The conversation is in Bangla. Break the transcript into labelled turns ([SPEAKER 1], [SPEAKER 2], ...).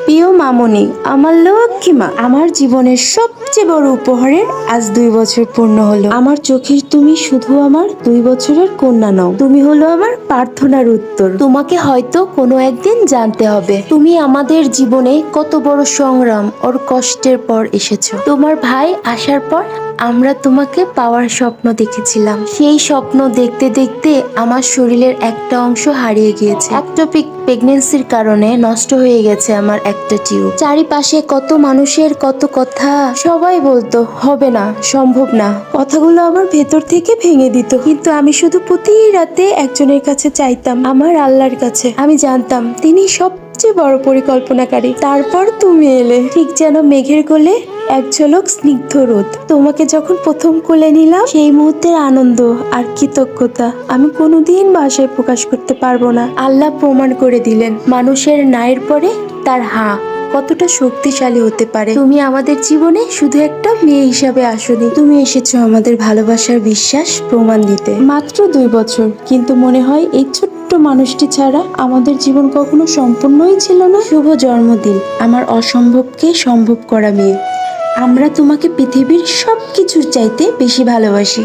[SPEAKER 1] প্রিয় মামনি, আমার লক্ষ্মী মা, আমার জীবনের সবচেয়ে বড় উপহারের আজ 2 বছর পূর্ণ হলো। আমার চোখের তুমি শুধু আমার 2 বছরের কন্যা নও, তুমি হলো আমার প্রার্থনার উত্তর। তোমাকে হয়তো কোনো একদিন জানতে হবে, তুমি আমাদের জীবনে কত বড় সংগ্রাম ওর কষ্টের পর এসেছো। তোমার ভাই আসার পর আমরা তোমাকে পাওয়ার স্বপ্ন দেখেছিলাম। সেই স্বপ্ন দেখতে দেখতে আমার শরীরের একটা অংশ হারিয়ে গিয়েছে। একটোপিক প্রেগনেন্সির কারণে নষ্ট হয়ে গেছে আমার একটা টিউব। চারিপাশে কত মানুষের কত কথা, সবাই বলতো হবে না, সম্ভব না। কথাগুলো আমার ভেতর থেকে ভেঙে দিত, কিন্তু আমি শুধু প্রতি রাতে একজনের কাছে চাইতাম, আমার আল্লাহর কাছে। আমি জানতাম তিনি সবচেয়ে বড় পরিকল্পনাকারী। তারপর তুমি এলে, ঠিক যেন মেঘের কোলে এক ঝলক স্নিগ্ধ রোদ। তোমাকে যখন প্রথম কোলে নিলাম, সেই মুহূর্তের আনন্দ আর কৃতজ্ঞতা আমি কোনোদিন ভাষায় প্রকাশ করতে পারবো না। আল্লাহ প্রমাণ করে দিলেন মানুষের নায়ের পরে তার হা কতটা শক্তিশালী হতে পারে। তুমি আমাদের জীবনে শুধু একটা মেয়ে হিসাবে আসনি, তুমি এসেছো আমাদের ভালোবাসার বিশ্বাস প্রমাণ দিতে। মাত্র 2 বছর, কিন্তু মনে হয় এই ছোট্ট মানুষটি ছাড়া আমাদের জীবন কখনো সম্পূর্ণই ছিল না। শুভ জন্মদিন আমার অসম্ভবকে সম্ভব করা মেয়ে। আমরা তোমাকে পৃথিবীর সবকিছুর চাইতে বেশি ভালোবাসি।